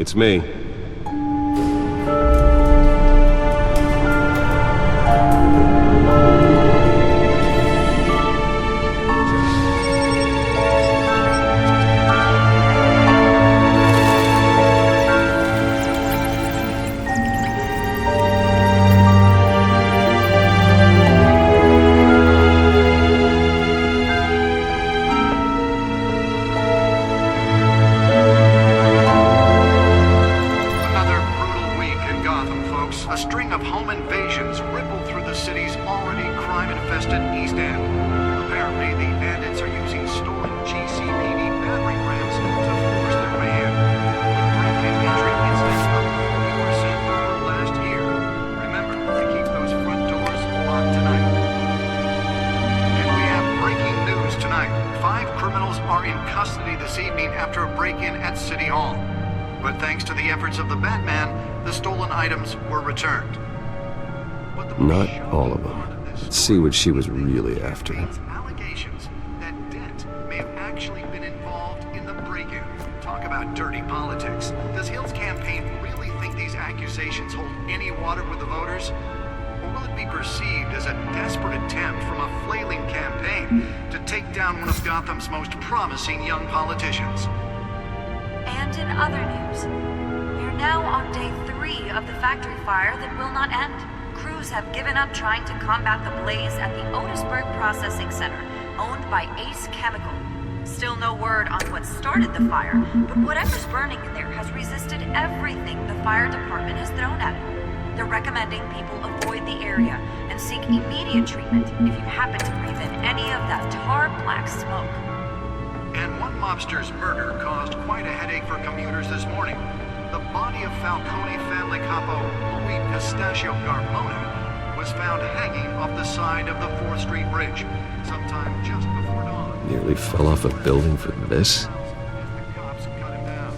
It's me. A string of home invasions rippled through the city's already crime-infested East End. Apparently, the bandits are using stolen GCPD battering rams to force their way in. The break-in entry incidents up 40% over last year. Remember to keep those front doors locked tonight. And we have breaking news tonight. 5 criminals are in custody this evening after a break-in at City Hall. But thanks to the efforts of the Batman, the stolen items were returned. Not all of them. Let's see what she was really after. Allegations that Dent may have actually been involved in the break-in. Talk about dirty politics. Does Hill's campaign really think these accusations hold any water with the voters? Or will it be perceived as a desperate attempt from a flailing campaign to take down one of Gotham's most promising young politicians? And in other news, we're now on day 3 of the factory fire that will not end. Crews have given up trying to combat the blaze at the Otisburg Processing Center, owned by Ace Chemical. Still no word on what started the fire, but whatever's burning in there has resisted everything the fire department has thrown at it. They're recommending people avoid the area and seek immediate treatment if you happen to breathe in any of that tar black smoke. And one mobster's murder caused quite a headache for commuters this morning. The body of Falcone family capo Louis Pistachio Garmoni was found hanging off the side of the 4th Street Bridge sometime just before dawn. Nearly fell off a building for this. The cops cut him down.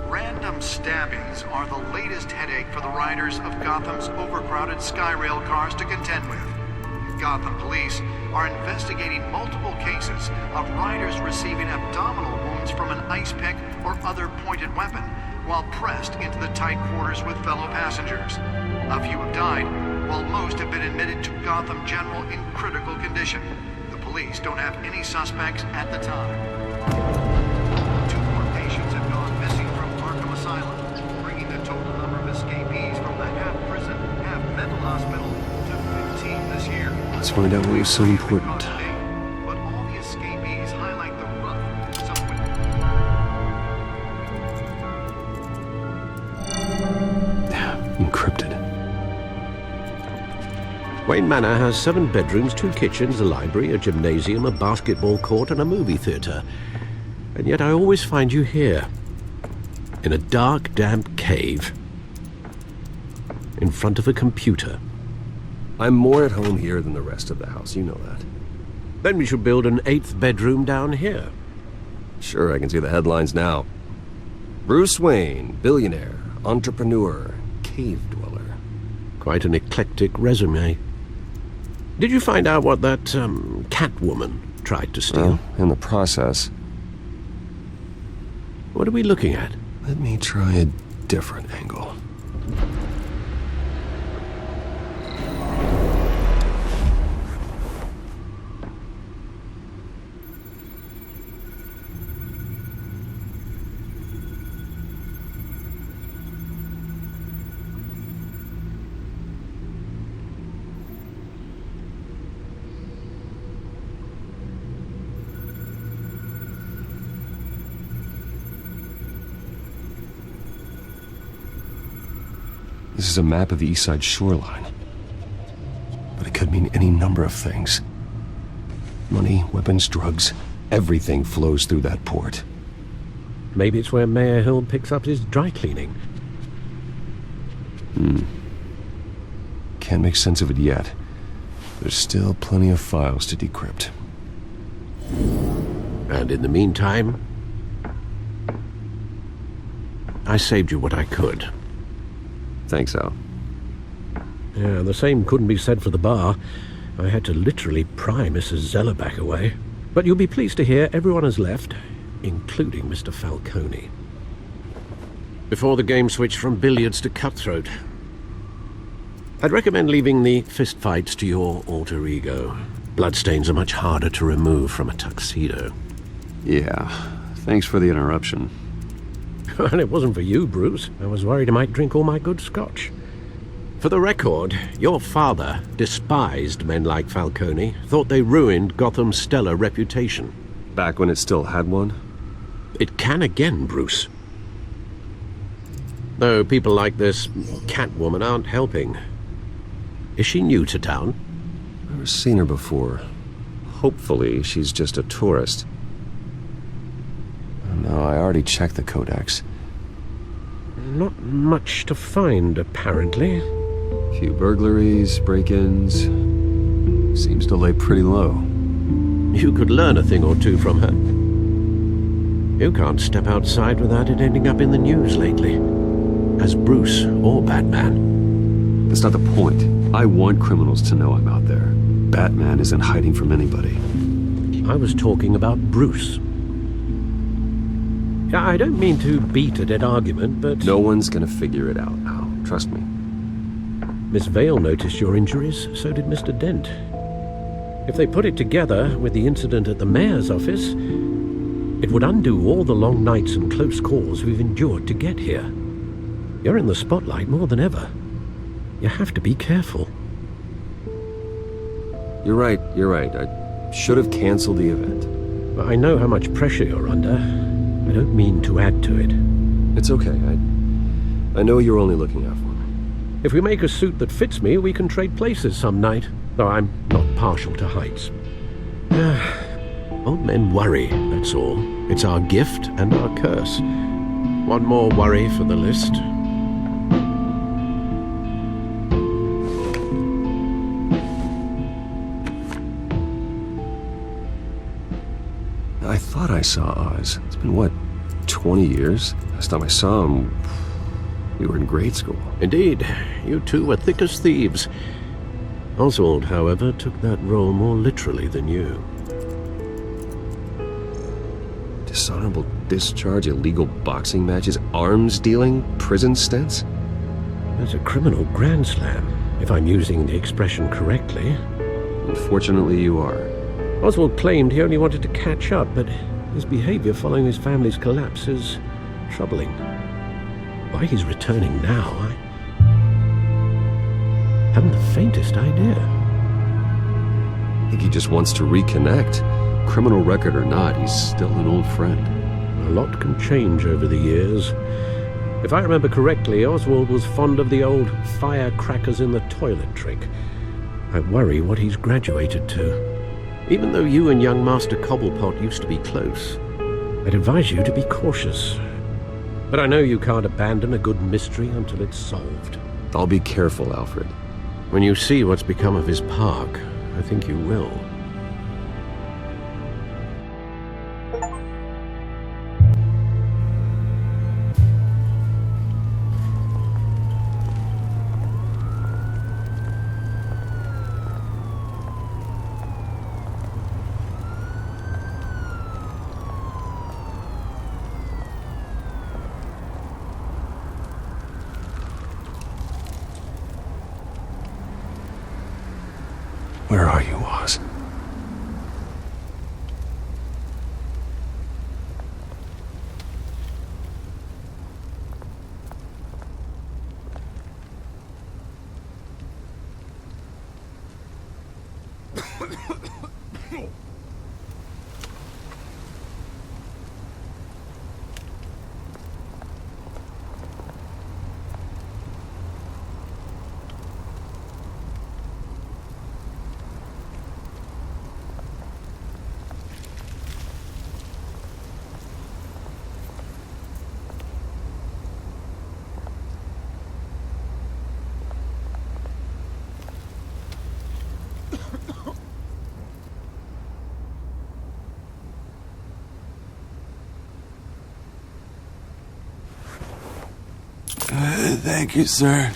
Random stabbings are the latest headache for the riders of Gotham's overcrowded Skyrail cars to contend with. Gotham police are investigating multiple cases of riders receiving abdominal wounds from an ice pick or other pointed weapon while pressed into the tight quarters with fellow passengers. A few have died, while most have been admitted to Gotham General in critical condition. The police don't have any suspects at the time. 2 more patients have gone missing from Arkham Asylum, bringing the total number of escapees from the half-prison, half-mental hospital to 15 this year. Let's find out what was so important. But all the escapees highlight the rough, Encrypted. Wayne Manor has 7 bedrooms, 2 kitchens, a library, a gymnasium, a basketball court, and a movie theater. And yet I always find you here, in a dark, damp cave, in front of a computer. I'm more at home here than the rest of the house, you know that. Then we should build an 8th bedroom down here. Sure, I can see the headlines now. Bruce Wayne, billionaire, entrepreneur, cave dweller. Quite an eclectic resume. Did you find out what that, Catwoman tried to steal? Well, in the process. What are we looking at? Let me try a different angle. This is a map of the East Side shoreline. But it could mean any number of things. Money, weapons, drugs, everything flows through that port. Maybe it's where Mayor Hill picks up his dry cleaning. Can't make sense of it yet. There's still plenty of files to decrypt. And in the meantime, I saved you what I could. Thanks, Al. Yeah, the same couldn't be said for the bar. I had to literally pry Mrs. Zellerback away. But you'll be pleased to hear everyone has left, including Mr. Falcone. Before the game switched from billiards to cutthroat. I'd recommend leaving the fistfights to your alter ego. Bloodstains are much harder to remove from a tuxedo. Yeah, thanks for the interruption. And it wasn't for you, Bruce. I was worried I might drink all my good scotch. For the record, your father despised men like Falcone, thought they ruined Gotham's stellar reputation. Back when it still had one? It can again, Bruce. Though people like this Catwoman aren't helping. Is she new to town? Never seen her before. Hopefully, she's just a tourist. No, I already checked the codex. Not much to find, apparently. Few burglaries, break-ins. Seems to lay pretty low. You could learn a thing or two from her. You can't step outside without it ending up in the news lately. As Bruce or Batman. That's not the point. I want criminals to know I'm out there. Batman isn't hiding from anybody. I was talking about Bruce. I don't mean to beat a dead argument, but... No one's gonna figure it out now. Trust me. Miss Vale noticed your injuries, so did Mr. Dent. If they put it together with the incident at the mayor's office, it would undo all the long nights and close calls we've endured to get here. You're in the spotlight more than ever. You have to be careful. You're right. I should have canceled the event. I know how much pressure you're under. I don't mean to add to it. It's okay. I know you're only looking out for me. If we make a suit that fits me, we can trade places some night. Though I'm not partial to heights. Old men worry, that's all. It's our gift and our curse. One more worry for the list. I thought I saw Oz. It's been, what, 20 years? Last time I saw him, we were in grade school. Indeed, you two were thick as thieves. Oswald, however, took that role more literally than you. Dishonorable discharge, illegal boxing matches, arms dealing, prison stints? There's a criminal grand slam, if I'm using the expression correctly. Unfortunately, you are. Oswald claimed he only wanted to catch up, but his behavior following his family's collapse is troubling. Why he's returning now, I haven't the faintest idea. I think he just wants to reconnect. Criminal record or not, he's still an old friend. A lot can change over the years. If I remember correctly, Oswald was fond of the old firecrackers in the toilet trick. I worry what he's graduated to. Even though you and young Master Cobblepot used to be close, I'd advise you to be cautious. But I know you can't abandon a good mystery until it's solved. I'll be careful, Alfred. When you see what's become of his park, I think you will. Where are you, Oz? Thank you, sir.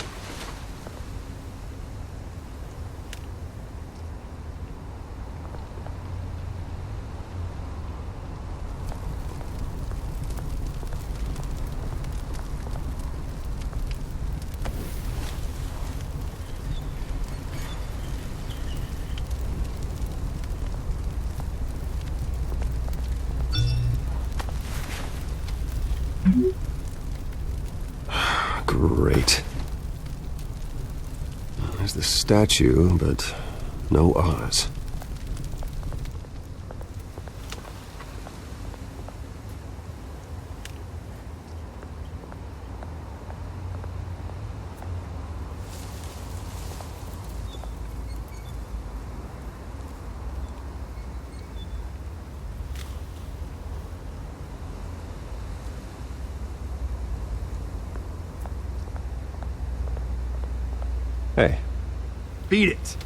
Great. There's the statue, but no Oz. Hey. Beat it.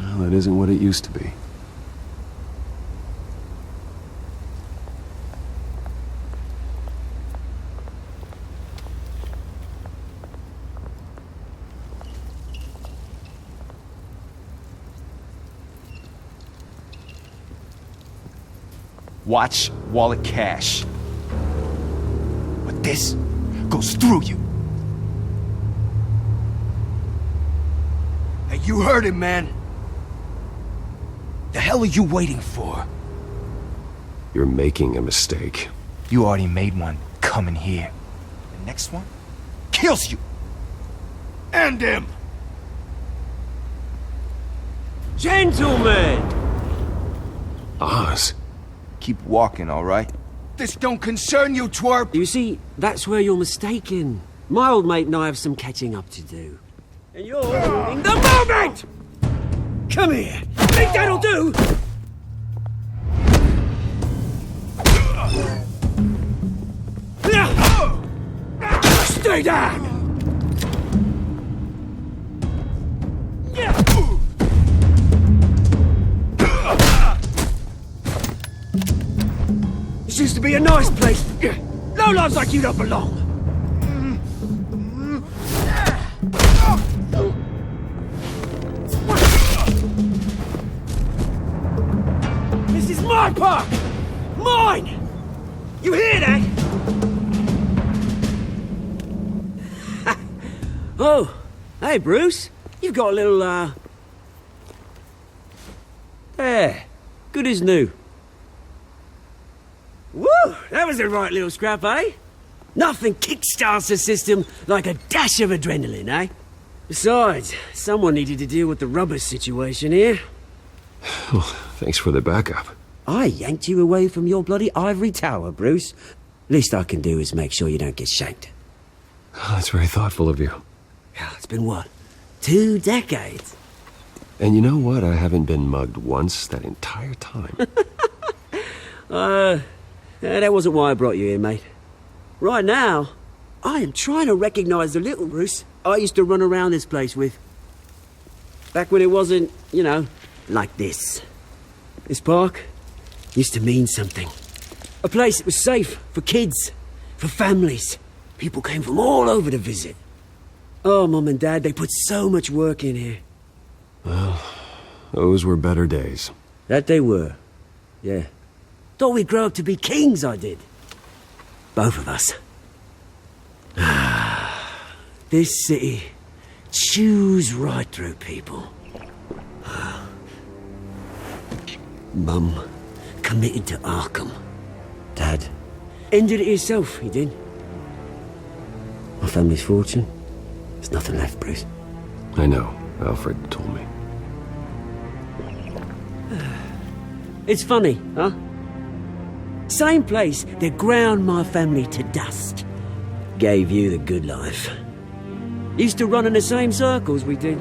Well, it isn't what it used to be. Watch wallet cash. But this goes through you. Hey, you heard it, man. The hell are you waiting for? You're making a mistake. You already made one coming here. The next one kills you. And him. Gentlemen! Oz? Keep walking, all right? This don't concern you, twerp. You see, that's where you're mistaken. My old mate and I have some catching up to do. And you're ruining the moment! Come here! Think that'll do? Stay down! This used to be a nice place. Lowlifes like you don't belong. This is my park! Mine! You hear that? Oh, hey Bruce. You've got a little, There. Good as new. Woo! That was a right little scrap, eh? Nothing kickstarts the system like a dash of adrenaline, eh? Besides, someone needed to deal with the rubber situation here. Well, thanks for the backup. I yanked you away from your bloody ivory tower, Bruce. Least I can do is make sure you don't get shanked. Oh, that's very thoughtful of you. It's been what? 2 decades? And you know what? I haven't been mugged once that entire time. That wasn't why I brought you here, mate. Right now, I am trying to recognize the little Bruce I used to run around this place with. Back when it wasn't, you know, like this. This park used to mean something. A place that was safe for kids, for families. People came from all over to visit. Oh, Mum and Dad, they put so much work in here. Well, those were better days. That they were, yeah. Thought we'd grow up to be kings, I did. Both of us. This city chews right through people. Mum committed to Arkham. Dad ended it himself, he did. My family's fortune, there's nothing left, Bruce. I know. Alfred told me. It's funny, huh? Same place that ground my family to dust gave you the good life. Used to run in the same circles we did.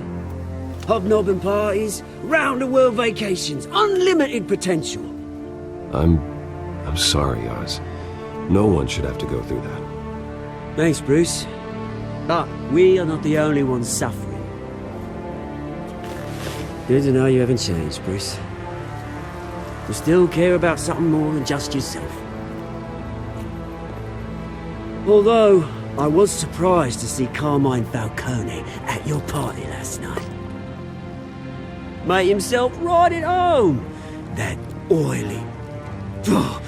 Hobnobbing parties, round-the-world vacations, unlimited potential. I'm sorry, Oz. No one should have to go through that. Thanks, Bruce. But we are not the only ones suffering. Good to know you haven't changed, Bruce. You still care about something more than just yourself. Although, I was surprised to see Carmine Falcone at your party last night. Made himself right at home. That oily... Oh,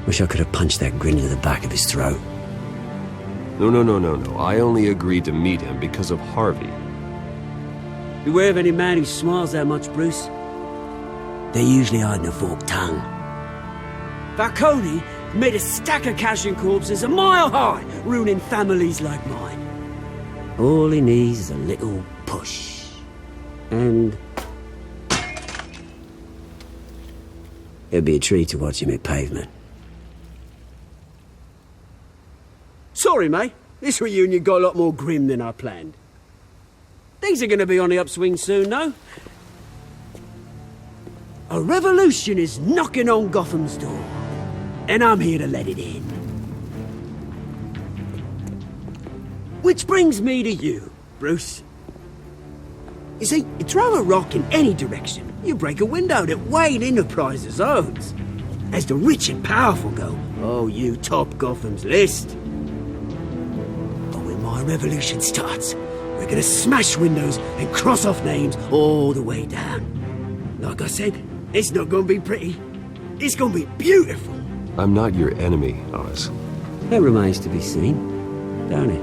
wish I could have punched that grin into the back of his throat. No. I only agreed to meet him because of Harvey. Beware of any man who smiles that much, Bruce. They're usually hiding a forked tongue. Falcone made a stack of cash and corpses a mile high, ruining families like mine. All he needs is a little push. And... it'd be a treat to watch him hit pavement. Sorry, mate. This reunion got a lot more grim than I planned. Things are going to be on the upswing soon, though. A revolution is knocking on Gotham's door, and I'm here to let it in. Which brings me to you, Bruce. You see, you throw a rock in any direction, you break a window that Wayne Enterprises owns. As the rich and powerful go, oh, you top Gotham's list. But when my revolution starts, we're gonna smash windows and cross off names all the way down. Like I said, it's not gonna be pretty. It's gonna be beautiful. I'm not your enemy, Oz. That remains to be seen, don't it?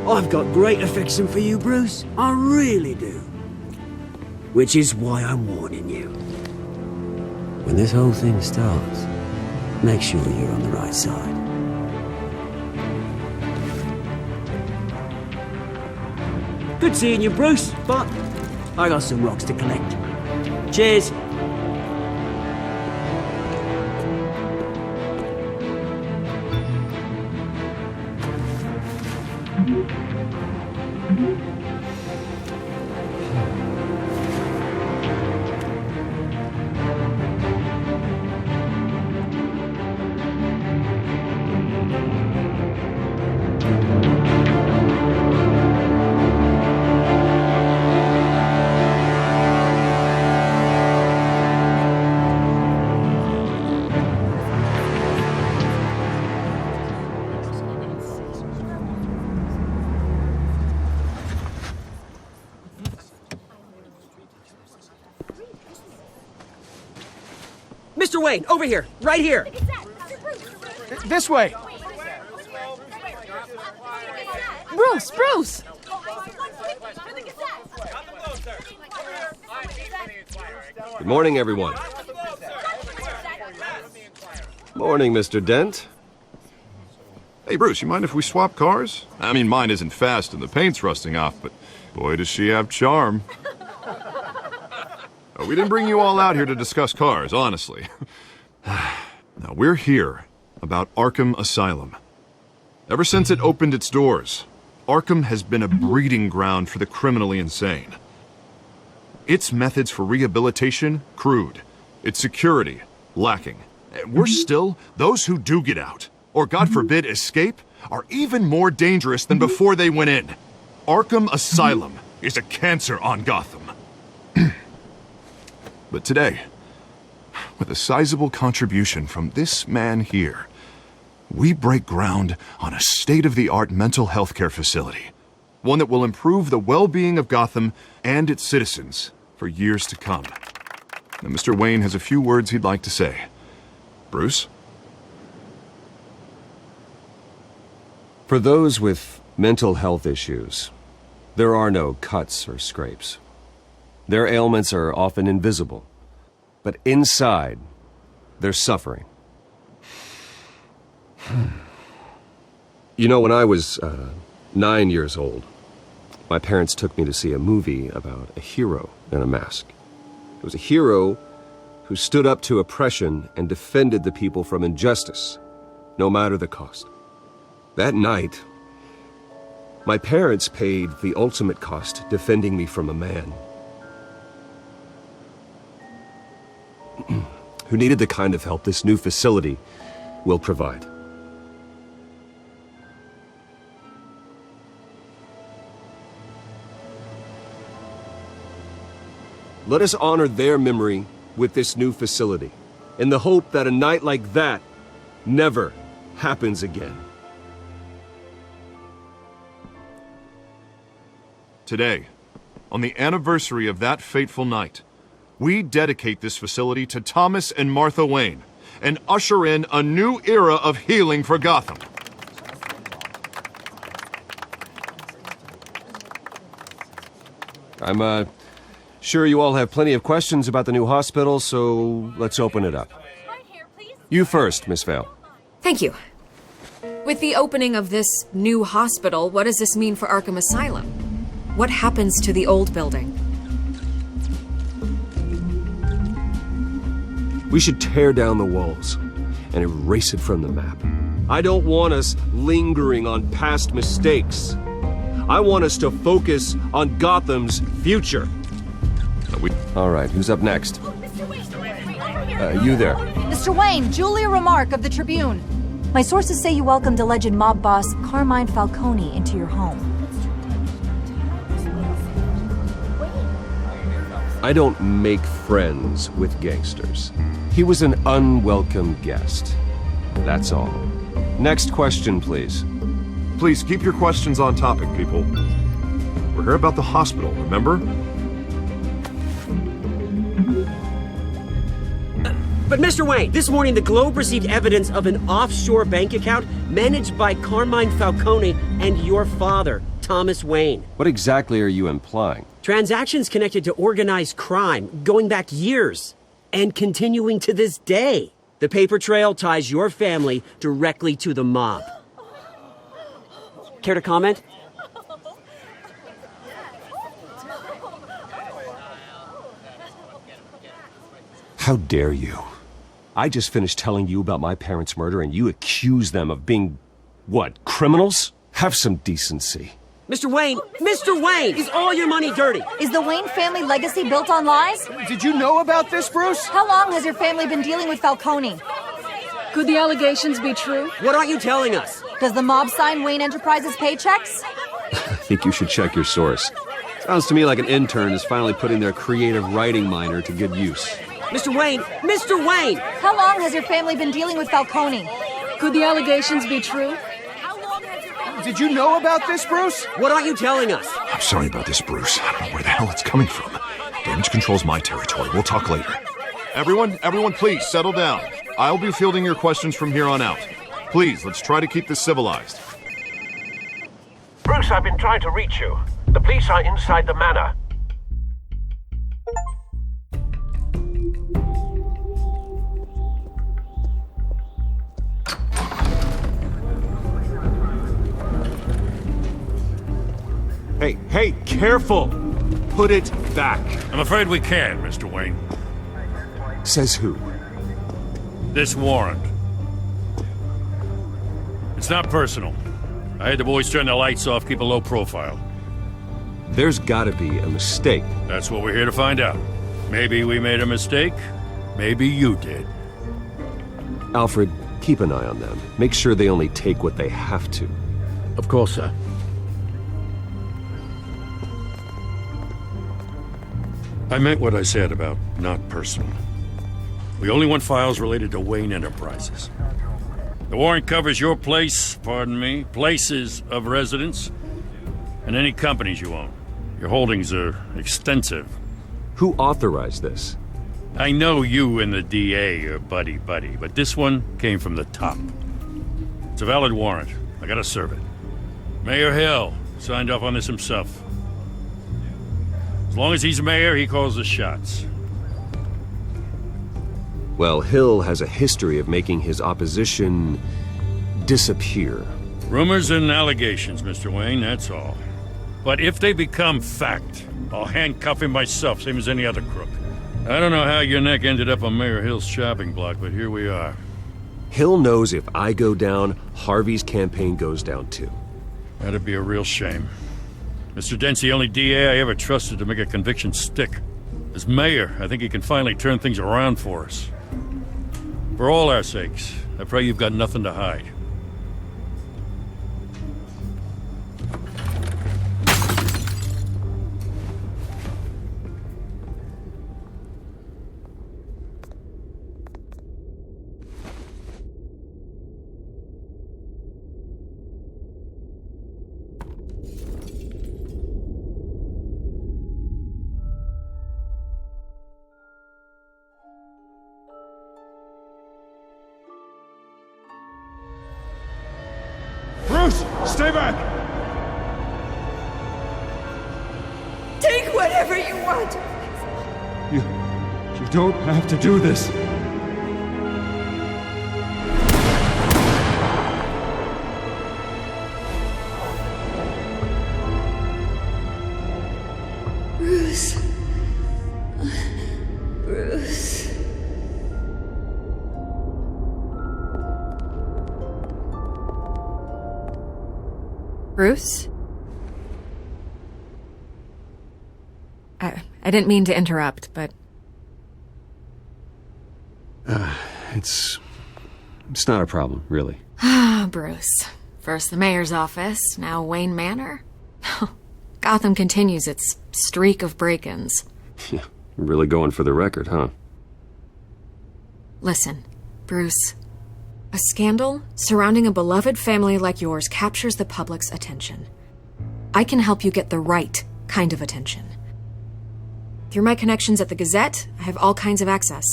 I've got great affection for you, Bruce. I really do. Which is why I'm warning you. When this whole thing starts, make sure you're on the right side. Good seeing you, Bruce, but I got some rocks to collect. Cheers. Mr. Wayne, over here, right here. This way. Bruce! Good morning, everyone. Morning, Mr. Dent. Hey, Bruce, you mind if we swap cars? I mean, mine isn't fast and the paint's rusting off, but boy, does she have charm. We didn't bring you all out here to discuss cars, honestly. Now, we're here about Arkham Asylum. Ever since it opened its doors, Arkham has been a breeding ground for the criminally insane. Its methods for rehabilitation, crude. Its security, lacking. Worse still, those who do get out, or God forbid escape, are even more dangerous than before they went in. Arkham Asylum is a cancer on Gotham. But today, with a sizable contribution from this man here, we break ground on a state-of-the-art mental health care facility. One that will improve the well-being of Gotham and its citizens for years to come. Now, Mr. Wayne has a few words he'd like to say. Bruce? For those with mental health issues, there are no cuts or scrapes. Their ailments are often invisible, but inside, they're suffering. You know, when I was 9 years old, my parents took me to see a movie about a hero in a mask. It was a hero who stood up to oppression and defended the people from injustice, no matter the cost. That night, my parents paid the ultimate cost defending me from a man who needed the kind of help this new facility will provide. Let us honor their memory with this new facility, in the hope that a night like that never happens again. Today, on the anniversary of that fateful night, we dedicate this facility to Thomas and Martha Wayne and usher in a new era of healing for Gotham. I'm sure you all have plenty of questions about the new hospital, so let's open it up. You first, Miss Vale. Thank you. With the opening of this new hospital, what does this mean for Arkham Asylum? What happens to the old building? We should tear down the walls and erase it from the map. I don't want us lingering on past mistakes. I want us to focus on Gotham's future. All right, who's up next? You there. Mr. Wayne, Julia Remark of the Tribune. My sources say you welcomed alleged mob boss Carmine Falcone into your home. I don't make friends with gangsters. He was an unwelcome guest. That's all. Next question, please. Please keep your questions on topic, people. We're here about the hospital, remember? But Mr. Wayne, this morning the Globe received evidence of an offshore bank account managed by Carmine Falcone and your father, Thomas Wayne. What exactly are you implying? Transactions connected to organized crime going back years and continuing to this day. The paper trail ties your family directly to the mob. Care to comment? How dare you? I just finished telling you about my parents' murder and you accuse them of being, what, criminals? Have some decency. Mr. Wayne, is all your money dirty? Is the Wayne family legacy built on lies? Did you know about this, Bruce? How long has your family been dealing with Falcone? Could the allegations be true? What aren't you telling us? Does the mob sign Wayne Enterprises paychecks? I think you should check your source. Sounds to me like an intern is finally putting their creative writing minor to good use. Mr. Wayne! How long has your family been dealing with Falcone? Could the allegations be true? Did you know about this, Bruce? What aren't you telling us? I'm sorry about this, Bruce. I don't know where the hell it's coming from. Damage control's my territory. We'll talk later. Everyone, please settle down. I'll be fielding your questions from here on out. Please, let's try to keep this civilized. Bruce, I've been trying to reach you. The police are inside the manor. Hey, careful! Put it back. I'm afraid we can't, Mr. Wayne. Says who? This warrant. It's not personal. I had the boys turn the lights off, keep a low profile. There's gotta be a mistake. That's what we're here to find out. Maybe we made a mistake. Maybe you did. Alfred, keep an eye on them. Make sure they only take what they have to. Of course, sir. I meant what I said about not personal. We only want files related to Wayne Enterprises. The warrant covers your place, places of residence, and any companies you own. Your holdings are extensive. Who authorized this? I know you and the DA are buddy-buddy, but this one came from the top. It's a valid warrant. I gotta serve it. Mayor Hill signed off on this himself. As long as he's mayor, he calls the shots. Well, Hill has a history of making his opposition disappear. Rumors and allegations, Mr. Wayne, that's all. But if they become fact, I'll handcuff him myself, same as any other crook. I don't know how your neck ended up on Mayor Hill's shopping block, but here we are. Hill knows if I go down, Harvey's campaign goes down too. That'd be a real shame. Mr. Dent's the only DA I ever trusted to make a conviction stick. As mayor, I think he can finally turn things around for us. For all our sakes, I pray you've got nothing to hide. stay back! Take whatever you want! You don't have to do this. Bruce. Bruce. Bruce? I didn't mean to interrupt, but... It's not a problem, really. Ah, Bruce. First the mayor's office, now Wayne Manor. Gotham continues its streak of break-ins. Yeah, really going for the record, huh? Listen, Bruce. A scandal surrounding a beloved family like yours captures the public's attention. I can help you get the right kind of attention. Through my connections at the Gazette, I have all kinds of access.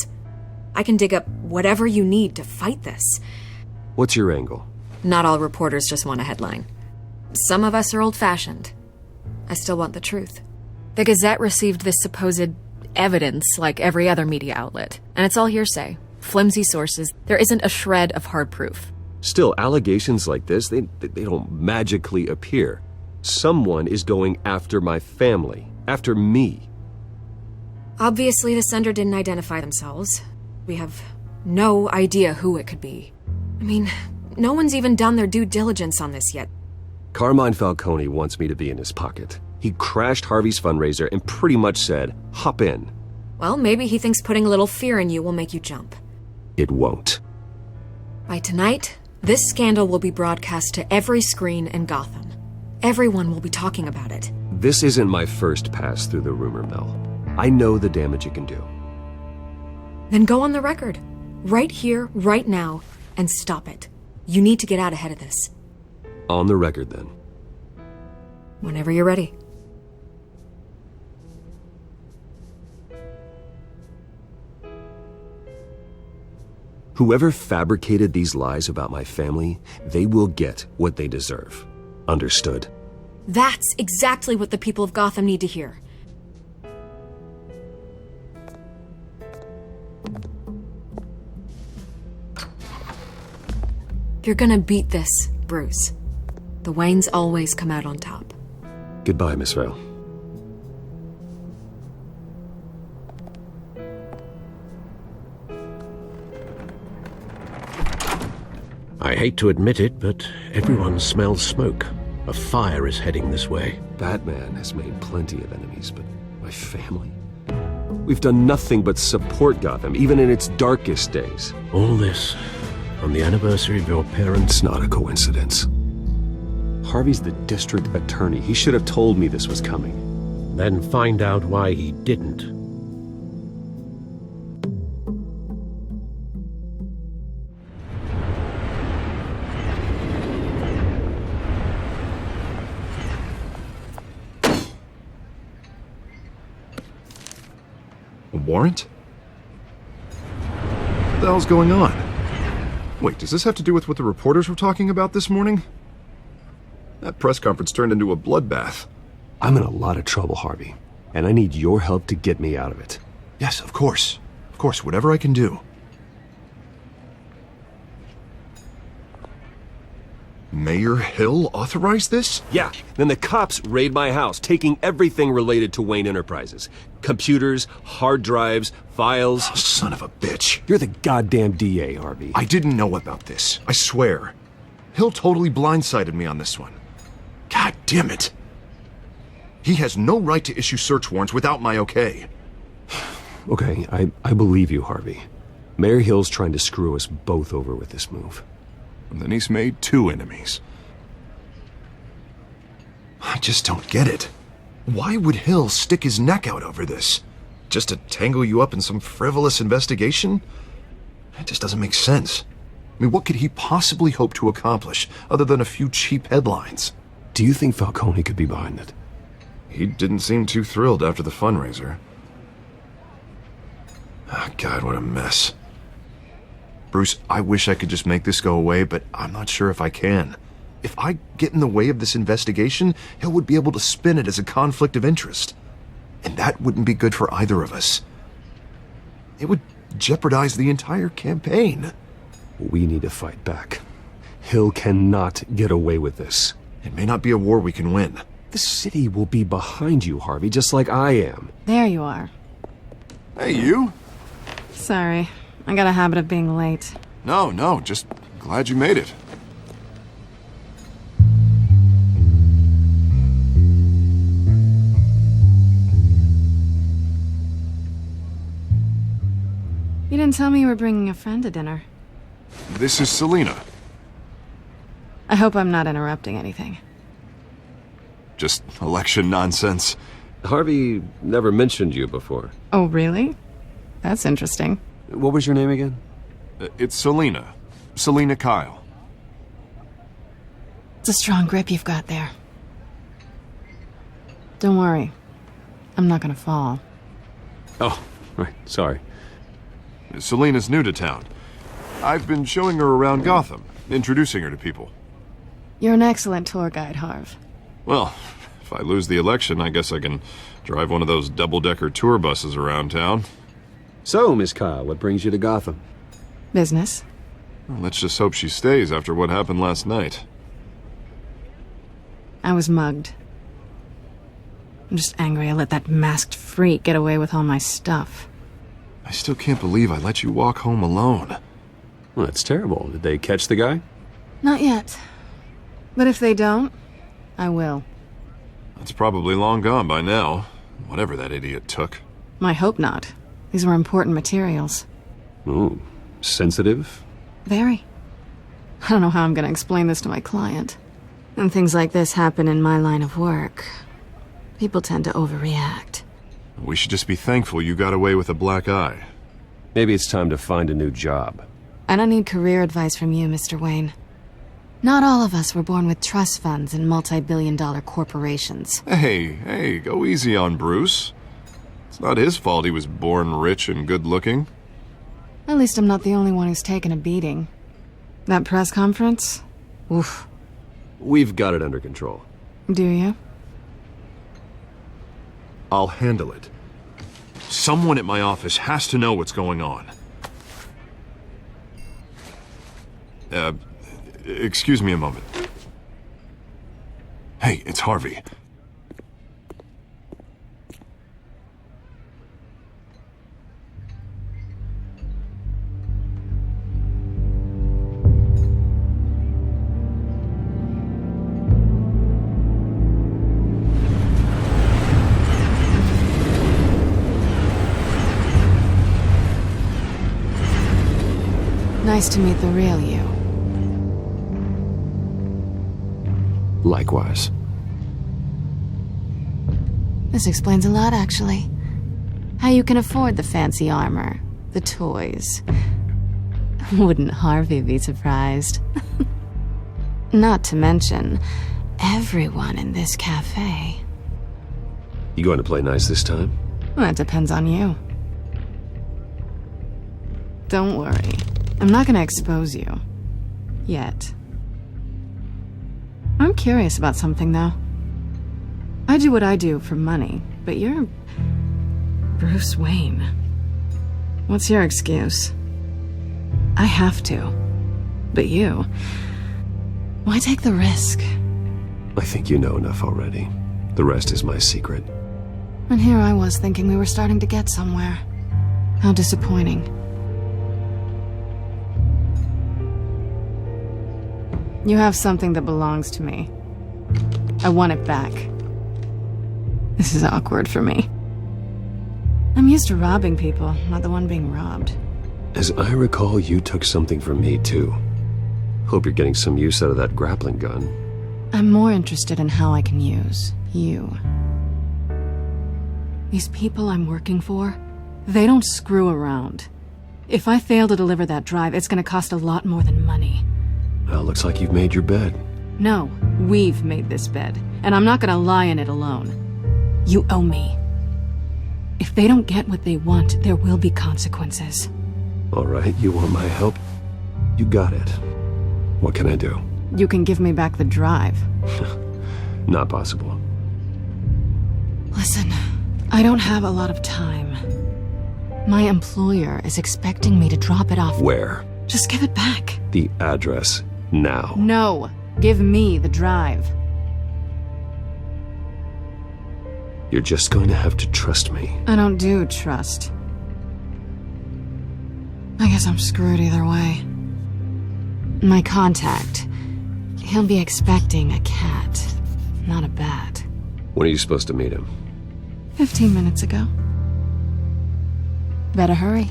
I can dig up whatever you need to fight this. What's your angle? Not all reporters just want a headline. Some of us are old-fashioned. I still want the truth. The Gazette received this supposed evidence like every other media outlet, and it's all hearsay. Flimsy sources. There isn't a shred of hard proof. Still, allegations like this, they don't magically appear. Someone is going after my family, after me. Obviously, the sender didn't identify themselves. We have no idea who it could be. I mean, no one's even done their due diligence on this yet. Carmine Falcone wants me to be in his pocket. He crashed Harvey's fundraiser and pretty much said, hop in. Well, maybe he thinks putting a little fear in you will make you jump. It won't. By tonight, this scandal will be broadcast to every screen in Gotham. Everyone will be talking about it. This isn't my first pass through the rumor mill. I know the damage it can do. Then go on the record. Right here, right now, and stop it. You need to get out ahead of this. On the record, then. Whenever you're ready. Whoever fabricated these lies about my family, they will get what they deserve. Understood? That's exactly what the people of Gotham need to hear. You're gonna beat this, Bruce. The Waynes always come out on top. Goodbye, Miss Vale. I hate to admit it, but everyone smells smoke. A fire is heading this way. Batman has made plenty of enemies, but my family? We've done nothing but support Gotham, even in its darkest days. All this on the anniversary of your parents'... It's not a coincidence. Harvey's the district attorney. He should have told me this was coming. Then find out why he didn't. A warrant? What the hell's going on? Wait, does this have to do with what the reporters were talking about this morning? That press conference turned into a bloodbath. I'm in a lot of trouble, Harvey, and I need your help to get me out of it. Yes, of course. Of course, whatever I can do. Mayor Hill authorized this? Yeah, then the cops raid my house, taking everything related to Wayne Enterprises. Computers, hard drives, files. Oh, son of a bitch. You're the goddamn DA, Harvey. I didn't know about this. I swear. Hill totally blindsided me on this one. God damn it. He has no right to issue search warrants without my okay. Okay, I believe you, Harvey. Mayor Hill's trying to screw us both over with this move. And then he's made 2 enemies. I just don't get it. Why would Hill stick his neck out over this? Just to tangle you up in some frivolous investigation? It just doesn't make sense. I mean, what could he possibly hope to accomplish other than a few cheap headlines? Do you think Falcone could be behind it? He didn't seem too thrilled after the fundraiser. Oh, God, what a mess. Bruce, I wish I could just make this go away, but I'm not sure if I can. If I get in the way of this investigation, Hill would be able to spin it as a conflict of interest. And that wouldn't be good for either of us. It would jeopardize the entire campaign. We need to fight back. Hill cannot get away with this. It may not be a war we can win. The city will be behind you, Harvey, just like I am. There you are. Hey, you? Sorry, I got a habit of being late. No, just glad you made it. You didn't tell me you were bringing a friend to dinner. This is Selina. I hope I'm not interrupting anything. Just election nonsense. Harvey never mentioned you before. Oh, really? That's interesting. What was your name again? It's Selina. Selina Kyle. It's a strong grip you've got there. Don't worry. I'm not gonna fall. Oh, right, sorry. Selina's new to town. I've been showing her around Gotham, introducing her to people. You're an excellent tour guide, Harv. Well, if I lose the election, I guess I can drive one of those double-decker tour buses around town. So, Miss Kyle, what brings you to Gotham? Business. Well, let's just hope she stays after what happened last night. I was mugged. I'm just angry I let that masked freak get away with all my stuff. I still can't believe I let you walk home alone. Well, that's terrible. Did they catch the guy? Not yet. But if they don't, I will. That's probably long gone by now, whatever that idiot took. I hope not. These were important materials. Ooh, sensitive? Very. I don't know how I'm going to explain this to my client. When things like this happen in my line of work, people tend to overreact. We should just be thankful you got away with a black eye. Maybe it's time to find a new job. I don't need career advice from you, Mr. Wayne. Not all of us were born with trust funds and multi-billion-dollar corporations. Hey, go easy on Bruce. It's not his fault he was born rich and good-looking. At least I'm not the only one who's taken a beating. That press conference? Oof. We've got it under control. Do you? I'll handle it. Someone at my office has to know what's going on. Excuse me a moment. Hey, it's Harvey. Nice to meet the real you. Likewise. This explains a lot, actually. How you can afford the fancy armor, the toys. Wouldn't Harvey be surprised? Not to mention, everyone in this cafe. You going to play nice this time? Well, that depends on you. Don't worry. I'm not gonna expose you. Yet. I'm curious about something, though. I do what I do for money, but you're Bruce Wayne. What's your excuse? I have to. But you... why take the risk? I think you know enough already. The rest is my secret. And here I was thinking we were starting to get somewhere. How disappointing. You have something that belongs to me. I want it back. This is awkward for me. I'm used to robbing people, not the one being robbed. As I recall, you took something from me, too. Hope you're getting some use out of that grappling gun. I'm more interested in how I can use you. These people I'm working for, they don't screw around. If I fail to deliver that drive, it's gonna cost a lot more than money. Well, looks like you've made your bed. No, we've made this bed, and I'm not gonna lie in it alone. You owe me. If they don't get what they want, there will be consequences. All right, you want my help? You got it. What can I do? you can give me back the drive. Not possible. Listen, I don't have a lot of time. My employer is expecting me to drop it off. Where? Just give it back. The address, now. No, give me the drive. You're just going to have to trust me. I don't do trust. I guess I'm screwed either way. My contact, he'll be expecting a cat, not a bat. When are you supposed to meet him? 15 minutes ago. Better hurry.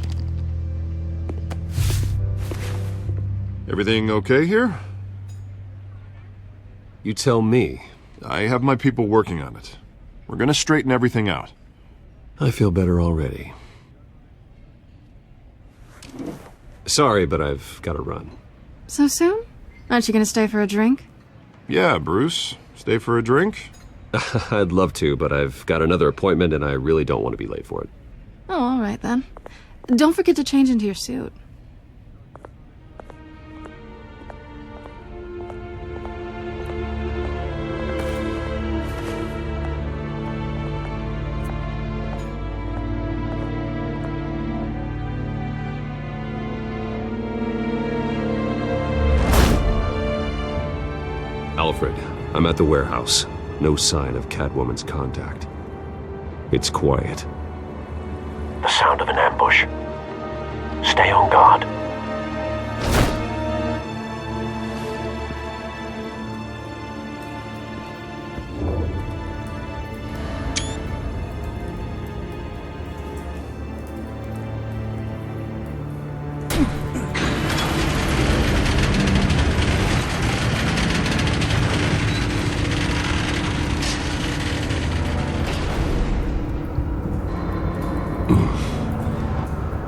Everything okay here? You tell me. I have my people working on it. We're gonna straighten everything out. I feel better already. Sorry, but I've got to run. So soon? Aren't you gonna stay for a drink? Yeah, Bruce. Stay for a drink? I'd love to, but I've got another appointment and I really don't want to be late for it. Oh, all right then. Don't forget to change into your suit. Alfred, I'm at the warehouse. No sign of Catwoman's contact. It's quiet. The sound of an ambush. Stay on guard.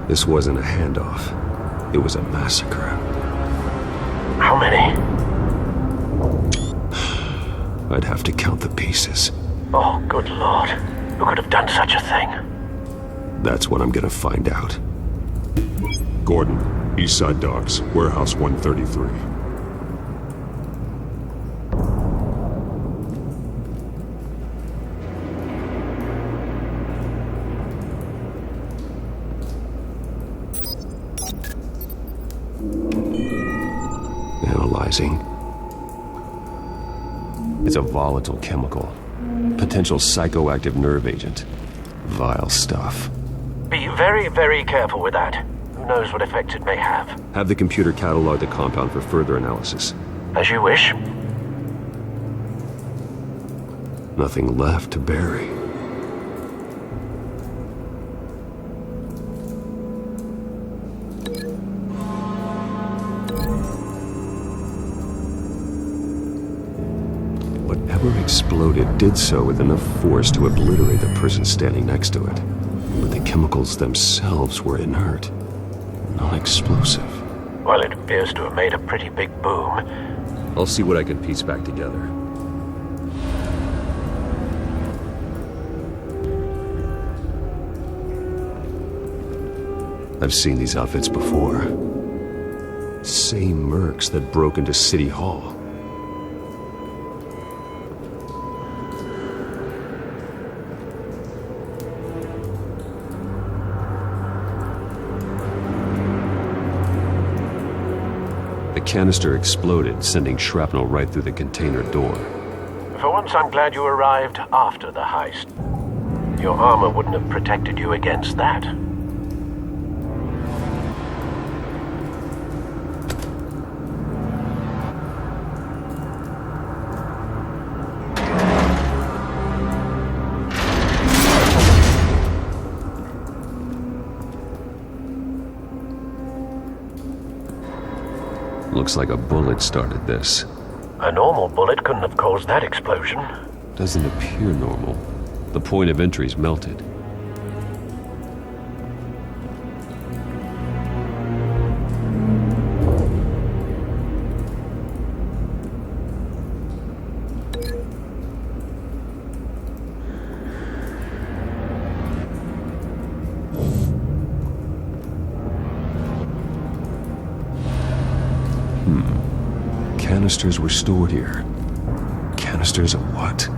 This wasn't a handoff. It was a massacre. How many? I'd have to count the pieces. Oh, good lord. Who could have done such a thing? That's what I'm gonna find out. Gordon, Eastside Docks, Warehouse 133. Analyzing. It's a volatile chemical. Potential psychoactive nerve agent. Vile stuff. Be very, very careful with that. Who knows what effects it may have. Have the computer catalog the compound for further analysis. As you wish. Nothing left to bury. Whatever exploded did so with enough force to obliterate the person standing next to it. But the chemicals themselves were inert, non-explosive. Well, it appears to have made a pretty big boom. I'll see what I can piece back together. I've seen these outfits before. Same mercs that broke into City Hall. The canister exploded, sending shrapnel right through the container door. For once, I'm glad you arrived after the heist. Your armor wouldn't have protected you against that. Looks like a bullet started this. A normal bullet couldn't have caused that explosion. Doesn't appear normal. The point of entry's melted. canisters were stored here. Canisters of what?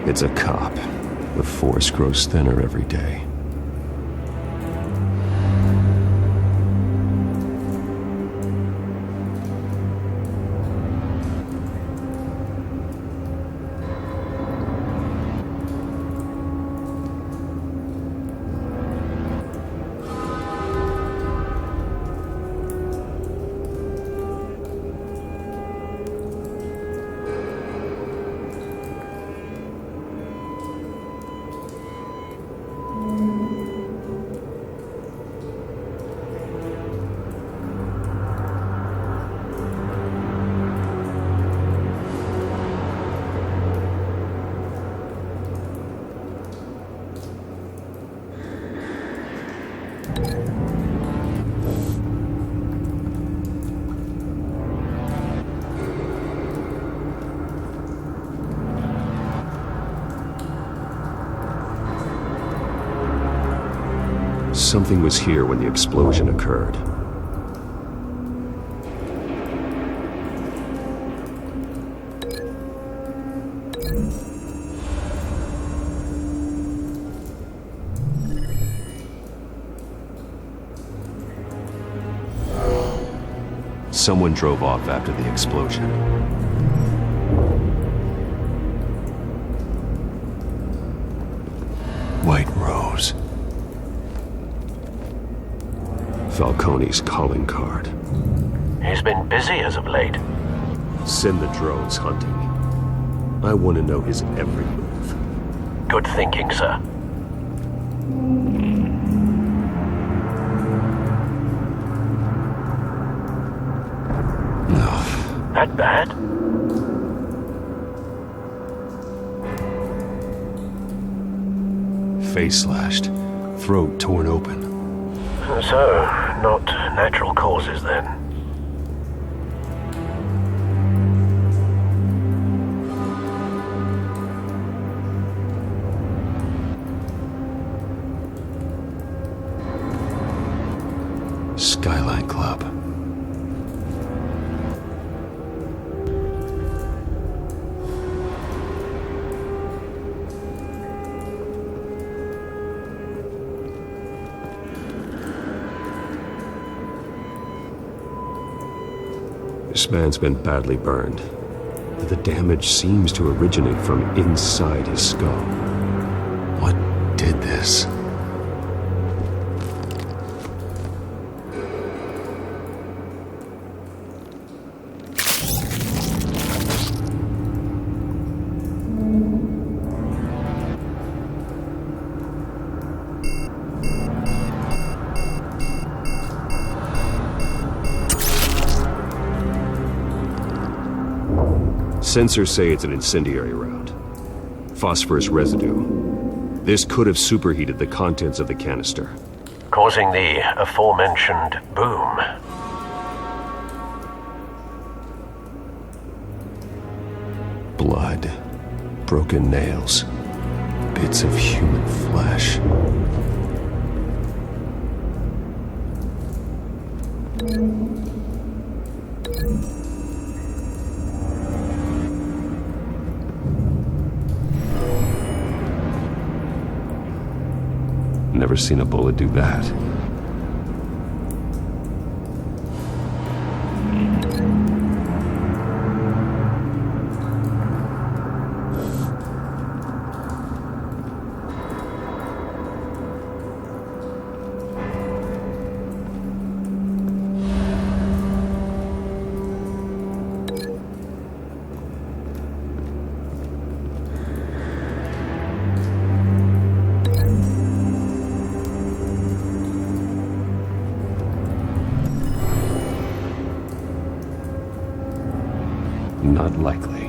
It's a cop. The force grows thinner every day. Something was here when the explosion occurred. Someone drove off after the explosion. White Rose. Falcone's calling card. He's been busy as of late. Send the drones hunting. I want to know his every move. Good thinking, sir. No. That bad? Face slashed. Throat torn open. So, not natural causes then. Skyline Club. This man's been badly burned. The damage seems to originate from inside his skull. What did this? Sensors say it's an incendiary round. Phosphorus residue. This could have superheated the contents of the canister, causing the aforementioned boom. Blood, broken nails, bits of human flesh. Never seen a bullet do that. Not likely.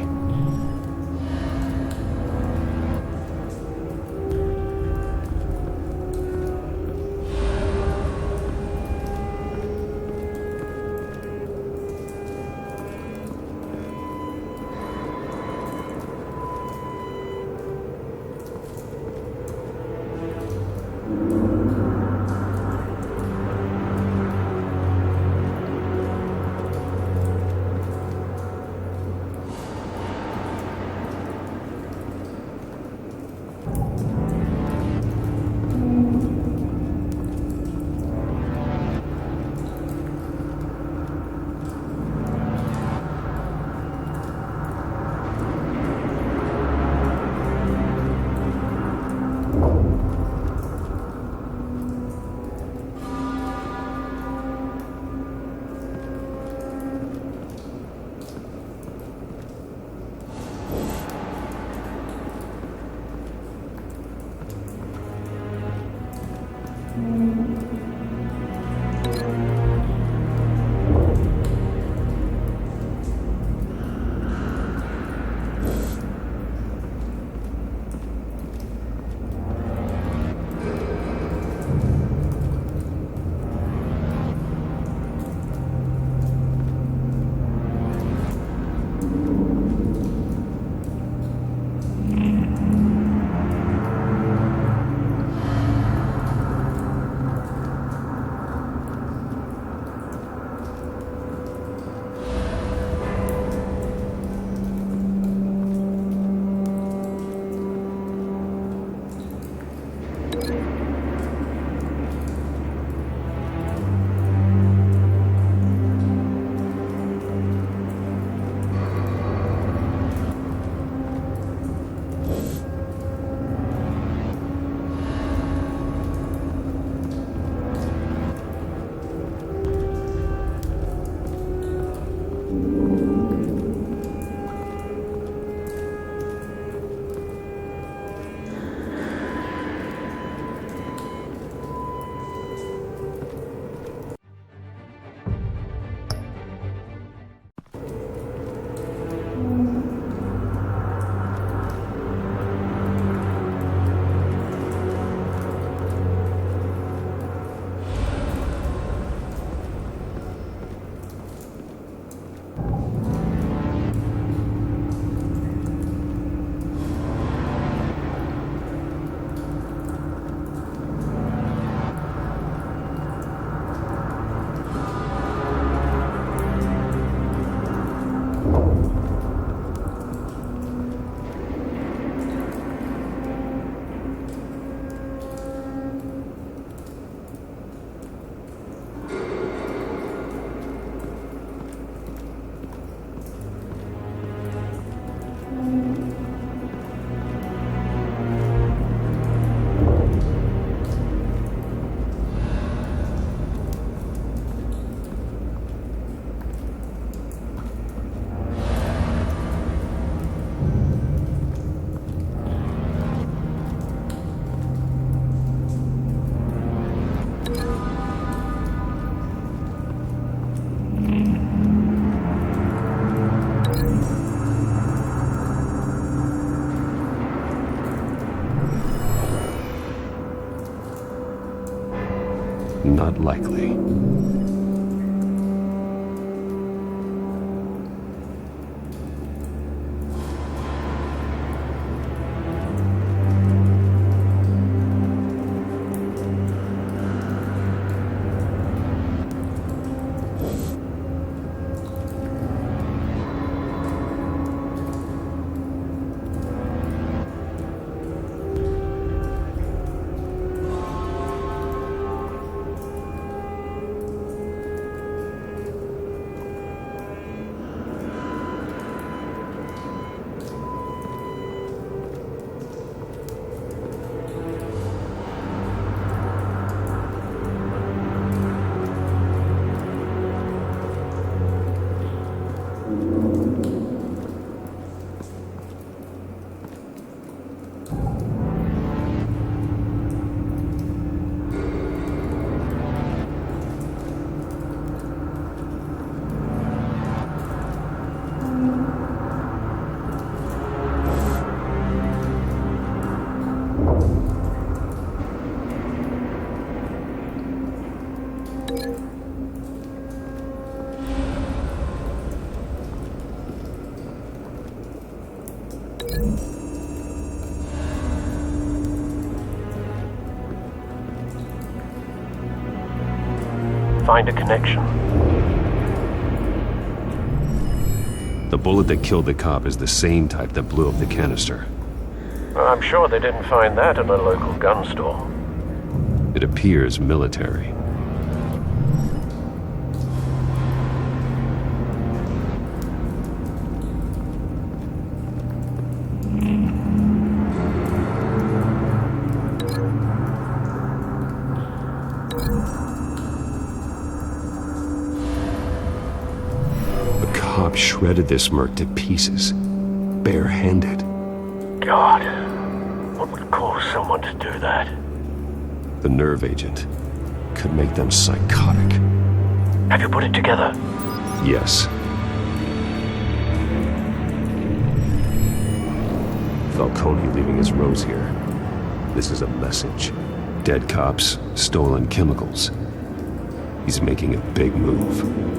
Not likely. Find a connection. The bullet that killed the cop is the same type that blew up the canister. I'm sure they didn't find that at a local gun store. It appears military. Shredded this merc to pieces, barehanded. God, what would cause someone to do that? The nerve agent could make them psychotic. Have you put it together? Yes. Falcone leaving his rose here. This is a message. Dead cops, stolen chemicals. He's making a big move.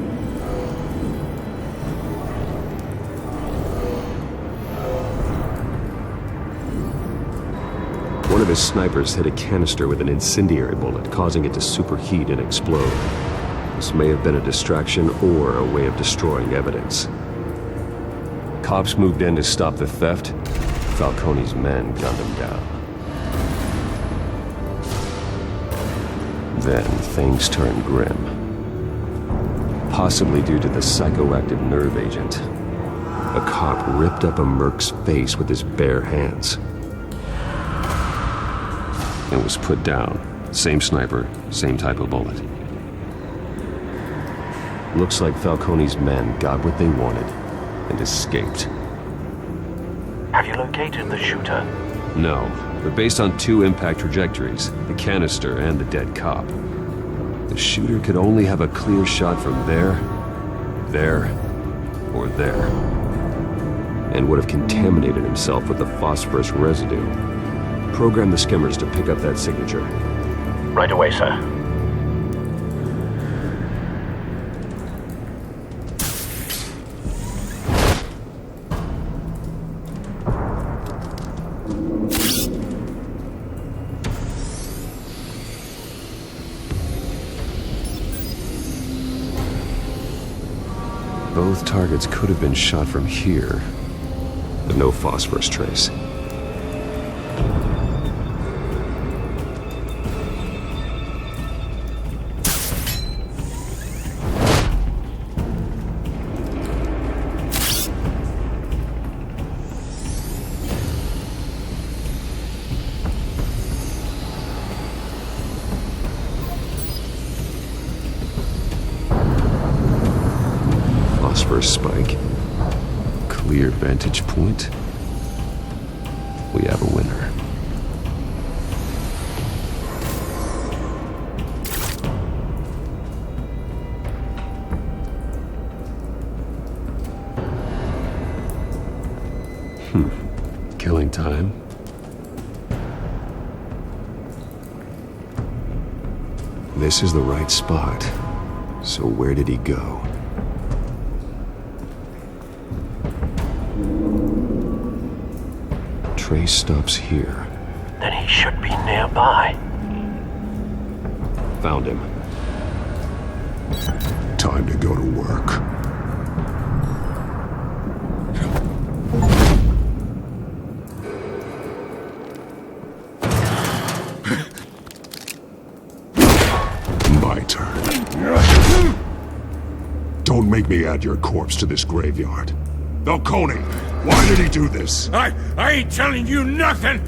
One of his snipers hit a canister with an incendiary bullet, causing it to superheat and explode. This may have been a distraction or a way of destroying evidence. Cops moved in to stop the theft. Falcone's men gunned him down. Then things turned grim. Possibly due to the psychoactive nerve agent. A cop ripped up a merc's face with his bare hands. And was put down. Same sniper, same type of bullet. Looks like Falcone's men got what they wanted and escaped. Have you located the shooter? No, but based on two impact trajectories, the canister and the dead cop, the shooter could only have a clear shot from there, or there, and would have contaminated himself with the phosphorus residue. Program the skimmers to pick up that signature. Right away, sir. Both targets could have been shot from here, but no phosphorus trace. Spike. Clear vantage point. We have a winner. Killing time. This is the right spot. So where did he go? Trace stops here. Then he should be nearby. Found him. Time to go to work. My turn. Don't make me add your corpse to this graveyard. Falcone, why did he do this? I ain't telling you nothing!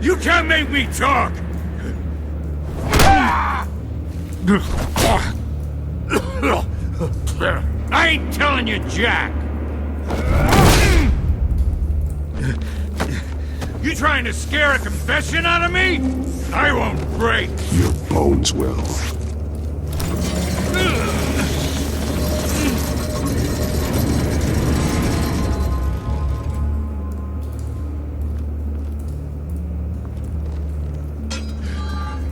You can't make me talk! I ain't telling you, Jack! You trying to scare a confession out of me? I won't break! Your bones will.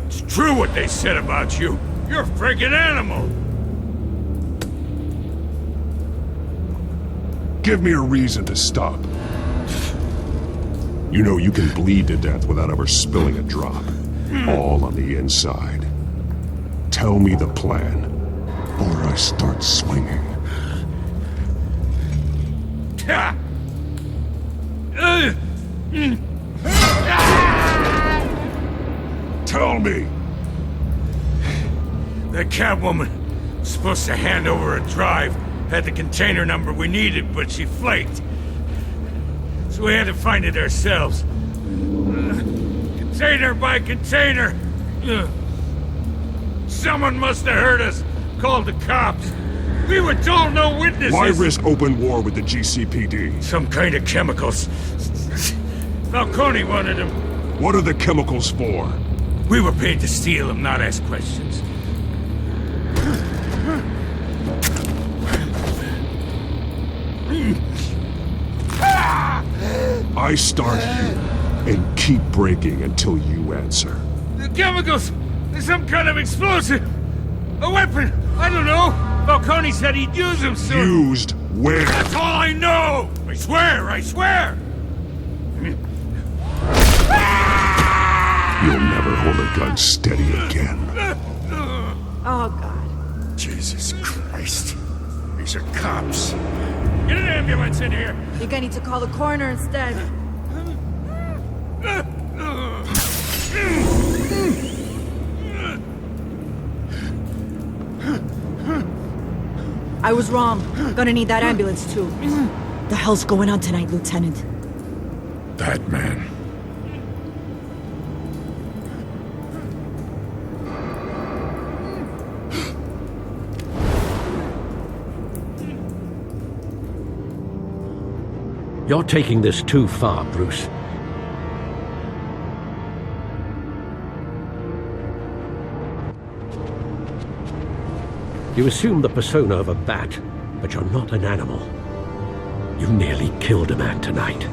It's true what they said about you. You're a freaking animal! Give me a reason to stop. You know you can bleed to death without ever spilling a drop. All on the inside. Tell me the plan, or I start swinging. Tell me! That Catwoman was supposed to hand over a drive. Had the container number we needed, but she flaked. So we had to find it ourselves. Container by container. Someone must have heard us. Called the cops. We were told no witnesses. Why risk open war with the GCPD? Some kind of chemicals. Falcone wanted them. What are the chemicals for? We were paid to steal them, not ask questions. I start here and keep breaking until you answer. The chemicals! There's some kind of explosive! A weapon! I don't know! Falcone said he'd use them soon! Used where? That's all I know! I swear! I swear! You'll never hold a gun steady again. Oh, God. Jesus Christ. These are cops. Get an ambulance in here! I think I need to call the coroner instead. I was wrong. Gonna need that ambulance, too. The hell's going on tonight, Lieutenant? That man. You're taking this too far, Bruce. You assume the persona of a bat, but you're not an animal. You nearly killed a man tonight.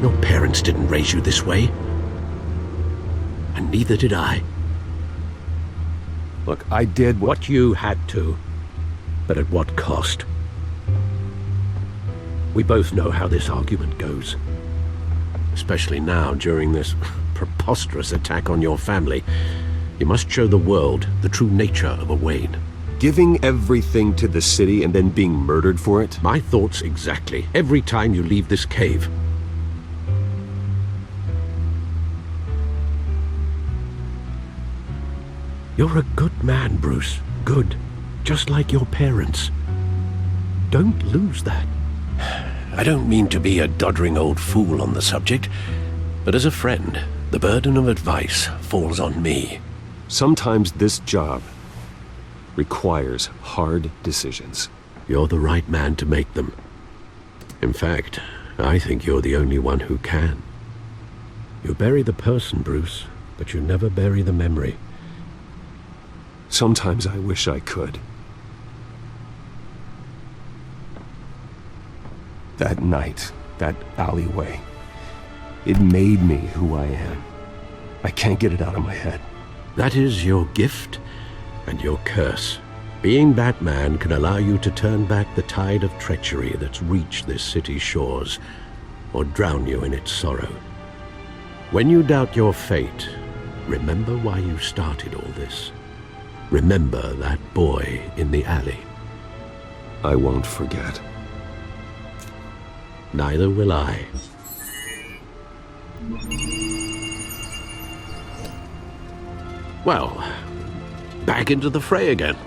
Your parents didn't raise you this way. And neither did I. Look, I did what you had to. But at what cost? We both know how this argument goes. Especially now, during this preposterous attack on your family. You must show the world the true nature of a Wayne. Giving everything to the city and then being murdered for it? My thoughts exactly. Every time you leave this cave. You're a good man, Bruce. Good. Just like your parents. Don't lose that. I don't mean to be a doddering old fool on the subject, but as a friend, the burden of advice falls on me. Sometimes this job requires hard decisions. You're the right man to make them. In fact, I think you're the only one who can. You bury the person, Bruce, but you never bury the memory. Sometimes I wish I could. That night, that alleyway. It made me who I am. I can't get it out of my head. That is your gift and your curse. Being Batman can allow you to turn back the tide of treachery that's reached this city's shores, or drown you in its sorrow. When you doubt your fate, remember why you started all this. Remember that boy in the alley. I won't forget. Neither will I. Well, back into the fray again.